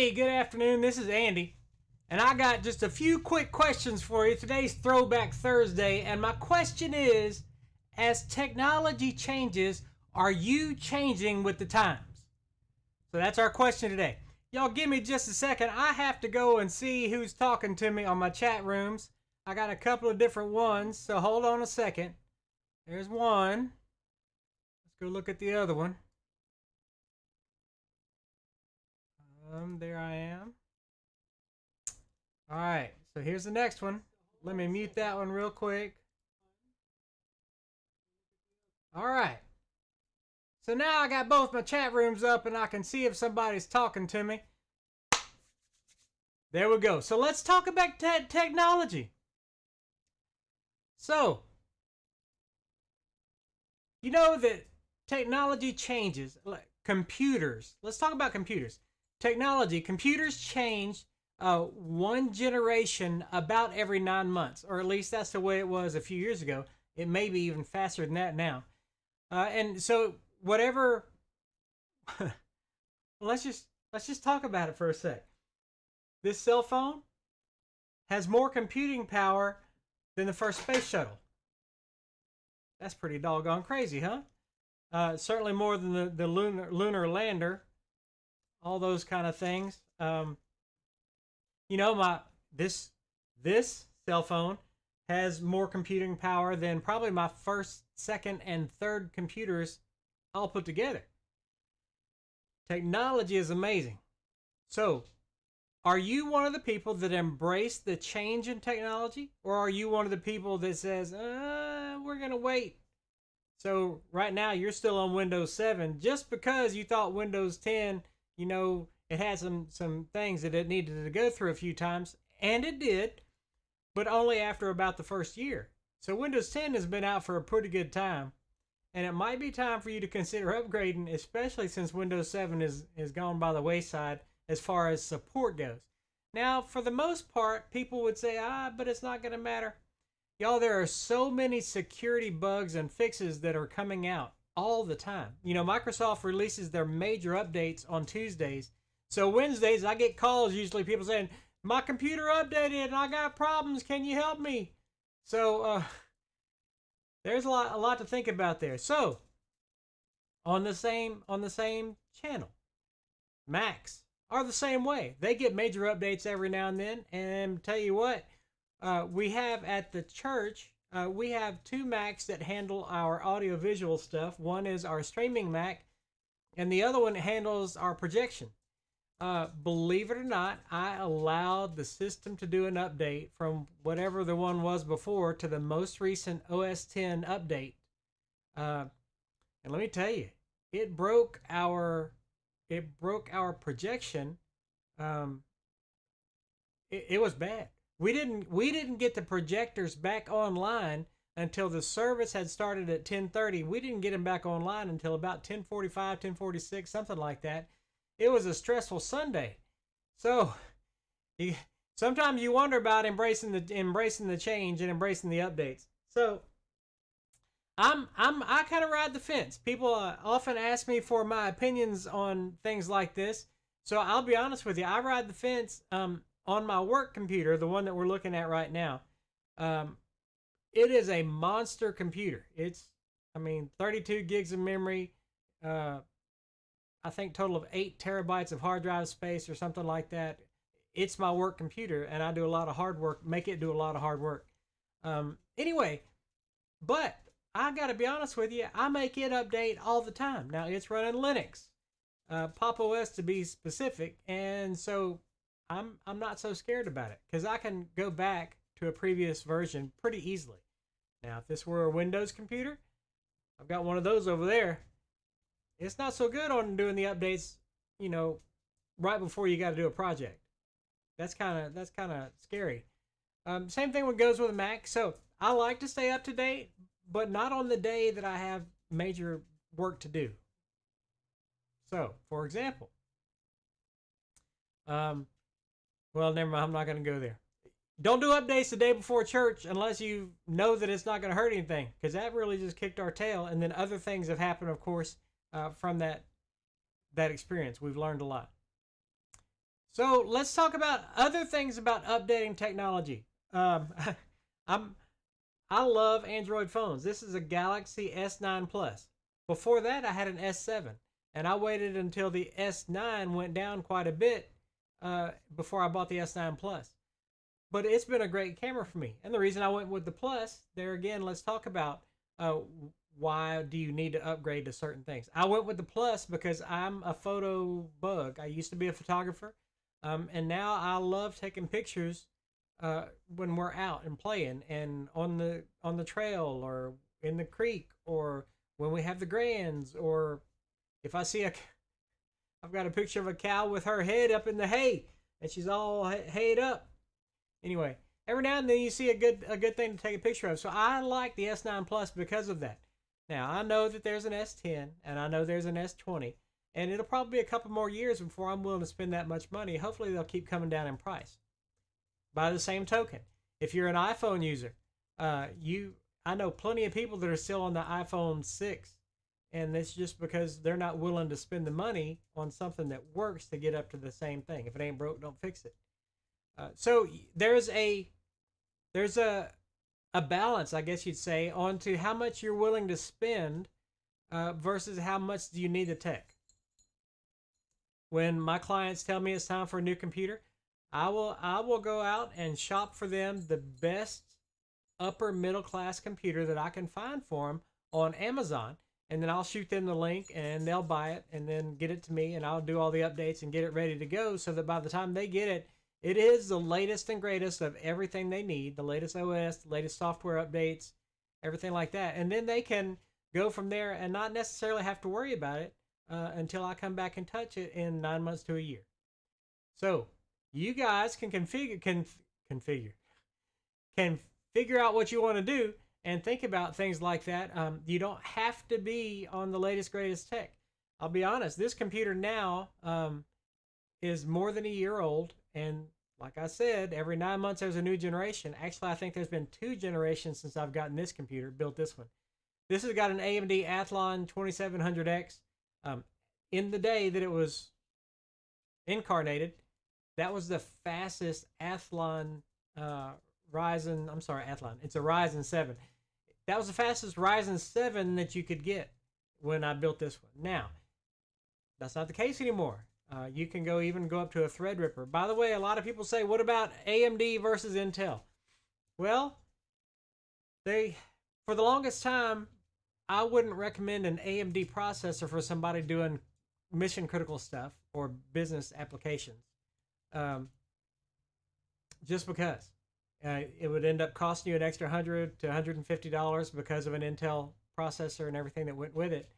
Hey, good afternoon. This is Andy, and I got just a few quick questions for you. Today's Throwback Thursday, and my question is, as technology changes, are you changing with the times? So that's our question today. Y'all give me just a second. I have to go and see who's talking to me on my chat rooms. I got a couple of different ones, so hold on a second. There's one. Let's go look at the other one. There I am. All right, so here's the next one. Let me mute that one real quick. All right. So now I got both my chat rooms up and I can see if somebody's talking to me. There we go. So let's talk about technology. So, you know that technology changes. Like computers. Let's talk about computers. Computers change one generation about every 9 months, or at least that's the way it was a few years ago. It may be even faster than that now. And so whatever, let's just talk about it for a sec. This cell phone has more computing power than the first space shuttle. That's pretty doggone crazy, huh? Certainly more than the lunar lander. All those kind of things. You know, this cell phone has more computing power than probably my first, second, and third computers all put together. Technology is amazing. So, are you one of the people that embrace the change in technology, or are you one of the people that says, we're gonna wait? So right now you're still on Windows 7 just because you thought Windows 10, you know, it had some things that it needed to go through a few times, and it did, but only after about the first year. So Windows 10 has been out for a pretty good time, and it might be time for you to consider upgrading, especially since Windows 7 is gone by the wayside as far as support goes. Now, for the most part, people would say, but it's not going to matter. Y'all, there are so many security bugs and fixes that are coming out all the time. You know, Microsoft releases their major updates on Tuesdays. So Wednesdays, I get calls, usually people saying, my computer updated and I got problems. Can you help me? So there's a lot to think about there. So on the same channel, Macs are the same way. They get major updates every now and then. And tell you what, we have at the church, we have two Macs that handle our audiovisual stuff. One is our streaming Mac, and the other one handles our projection. Believe it or not, I allowed the system to do an update from whatever the one was before to the most recent OS 10 update. And let me tell you, it broke our projection. It was bad. We didn't get the projectors back online until the service had started at 10:30. We didn't get them back online until about 10:45, 10:46, something like that. It was a stressful Sunday. So sometimes you wonder about embracing the change and embracing the updates. So I kind of ride the fence. People often ask me for my opinions on things like this. So I'll be honest with you. I ride the fence on my work computer, the one that we're looking at right now. It is a monster computer. It's, 32 gigs of memory. I think total of 8 terabytes of hard drive space or something like that. It's my work computer, and I do a lot of hard work, make it do a lot of hard work. Anyway, but I got to be honest with you, I make it update all the time. Now, it's running Linux, Pop OS to be specific, and so I'm not so scared about it because I can go back to a previous version pretty easily. Now, if this were a Windows computer, I've got one of those over there. It's not so good on doing the updates, right before you got to do a project. That's kind of scary. Same thing goes with a Mac. So I like to stay up to date, but not on the day that I have major work to do. So, for example, well, never mind. I'm not going to go there. Don't do updates the day before church unless you know that it's not going to hurt anything, because that really just kicked our tail. And then other things have happened, of course, from that experience. We've learned a lot. So let's talk about other things about updating technology. I'm I love Android phones. This is a Galaxy S9 Plus. Before that, I had an S7, and I waited until the S9 went down quite a bit before I bought the S9 Plus. But it's been a great camera for me. And the reason I went with the Plus, there again, let's talk about uh, why do you need to upgrade to certain things. I went with the Plus because I'm a photo bug. I used to be a photographer, and now I love taking pictures when we're out and playing and on the trail or in the creek or when we have the grands or if I see a I've got a picture of a cow with her head up in the hay and she's all hayed up. Anyway, every now and then you see a good thing to take a picture of. So I like the S9 Plus because of that. Now I know that there's an S10 and I know there's an S20, and it'll probably be a couple more years before I'm willing to spend that much money. Hopefully they'll keep coming down in price. By the same token, if you're an iPhone user, you I know plenty of people that are still on the iPhone 6, and it's just because they're not willing to spend the money on something that works to get up to the same thing. If it ain't broke, don't fix it. So there's a balance, I guess you'd say, onto how much you're willing to spend versus how much do you need the tech. When my clients tell me it's time for a new computer, I will go out and shop for them the best upper middle class computer that I can find for them on Amazon, and then I'll shoot them the link and they'll buy it and then get it to me, and I'll do all the updates and get it ready to go so that by the time they get it, it is the latest and greatest of everything they need, the latest OS, the latest software updates, everything like that. And then they can go from there and not necessarily have to worry about it until I come back and touch it in 9 months to a year. So you guys can configure can figure out what you want to do and think about things like that. You don't have to be on the latest greatest tech. I'll be honest, this computer now is more than a year old, and like I said, every 9 months there's a new generation. Actually, I think there's been 2 generations since I've gotten this computer, built this one. This has got an AMD Athlon 2700X. In the day that it was incarnated, that was the fastest Athlon Ryzen. I'm sorry, Athlon. It's a Ryzen 7. That was the fastest Ryzen 7 that you could get when I built this one. Now, that's not the case anymore. You can go up to a Threadripper. By the way, a lot of people say, what about AMD versus Intel? Well, for the longest time, I wouldn't recommend an AMD processor for somebody doing mission critical stuff or business applications. Just because it would end up costing you an extra $100 to $150 because of an Intel processor and everything that went with it.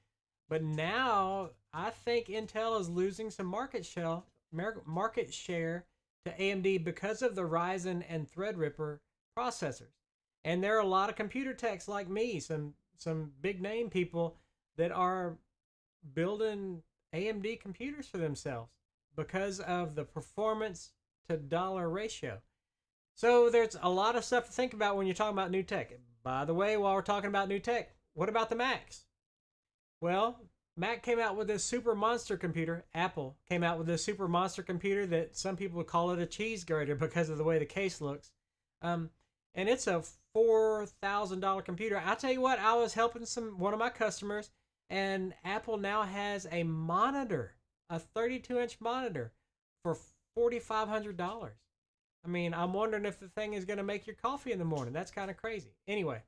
But now I think Intel is losing some market share to AMD because of the Ryzen and Threadripper processors. And there are a lot of computer techs like me, some big name people that are building AMD computers for themselves because of the performance to dollar ratio. So there's a lot of stuff to think about when you're talking about new tech. By the way, while we're talking about new tech, what about the Macs? Well, Mac came out with this super monster computer. Apple came out with this super monster computer that some people would call it a cheese grater because of the way the case looks. And it's a $4,000 computer. I tell you what, I was helping one of my customers, and Apple now has a monitor, a 32-inch monitor for $4,500. I mean, I'm wondering if the thing is going to make your coffee in the morning. That's kind of crazy. Anyway,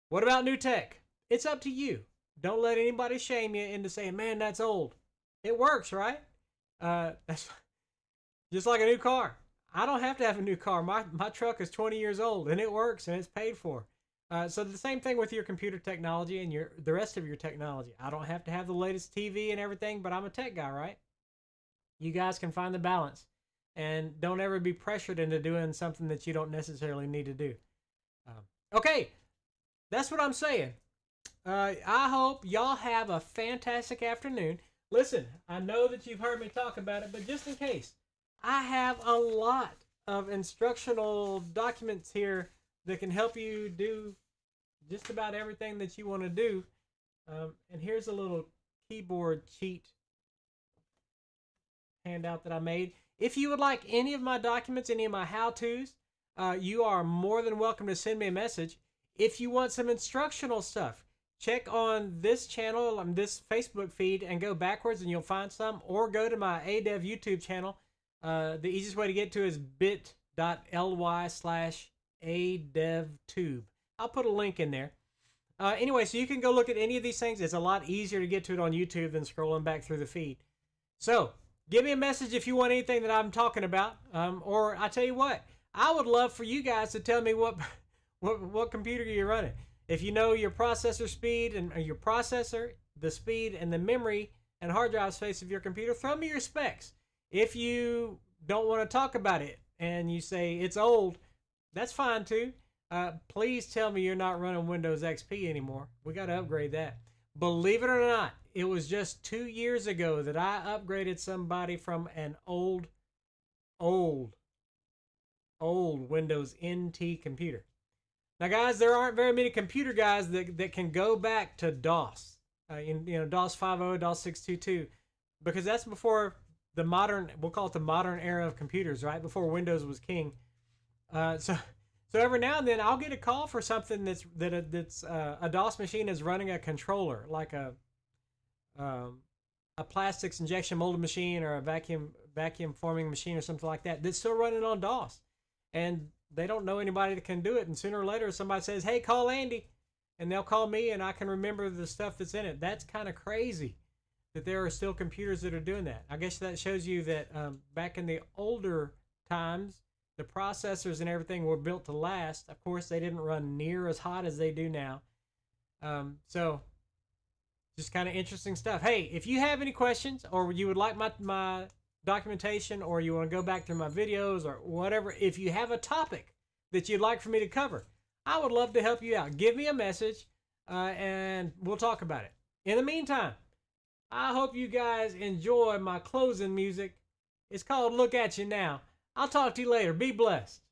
what about new tech? It's up to you. Don't let anybody shame you into saying, man, that's old. It works, right? That's just like a new car. I don't have to have a new car. My truck is 20 years old, and it works, and it's paid for. So the same thing with your computer technology and the rest of your technology. I don't have to have the latest TV and everything, but I'm a tech guy, right? You guys can find the balance. And don't ever be pressured into doing something that you don't necessarily need to do. Okay, that's what I'm saying. I hope y'all have a fantastic afternoon. Listen, I know that you've heard me talk about it, but just in case, I have a lot of instructional documents here that can help you do just about everything that you want to do. And here's a little keyboard cheat handout that I made. If you would like any of my documents, any of my how-tos, you are more than welcome to send me a message. If you want some instructional stuff, check on this channel, on this Facebook feed, and go backwards and you'll find some, or go to my ADEV YouTube channel. The easiest way to get to is bit.ly/ADEVTube. I'll put a link in there. Anyway, so you can go look at any of these things. It's a lot easier to get to it on YouTube than scrolling back through the feed. So, give me a message if you want anything that I'm talking about. Or I tell you what, I would love for you guys to tell me what computer you're running. If you know your processor speed and your processor, the speed and the memory and hard drive space of your computer, throw me your specs. If you don't want to talk about it and you say it's old, that's fine too. Please tell me you're not running Windows XP anymore. We got to upgrade that. Believe it or not, it was just 2 years ago that I upgraded somebody from an old Windows NT computer. Now, guys, there aren't very many computer guys that can go back to DOS, DOS 5.0, DOS 6.2.2, because that's before the modern, we'll call it the modern era of computers, right? Before Windows was king. So every now and then I'll get a call for something that's a DOS machine is running a controller, like a plastics injection molded machine or a vacuum forming machine or something like that that's still running on DOS, and they don't know anybody that can do it. And sooner or later somebody says, "Hey, call Andy," and they'll call me, and I can remember the stuff that's in it. That's kind of crazy that there are still computers that are doing that. I guess that shows you that back in the older times, the processors and everything were built to last. Of course, they didn't run near as hot as they do now. So just kind of interesting stuff. Hey, if you have any questions or you would like my documentation, or you want to go back through my videos or whatever, if you have a topic that you'd like for me to cover, I would love to help you out. Give me a message and we'll talk about it. In the meantime, I hope you guys enjoy my closing music. It's called Look At You Now. I'll talk to you later. Be blessed.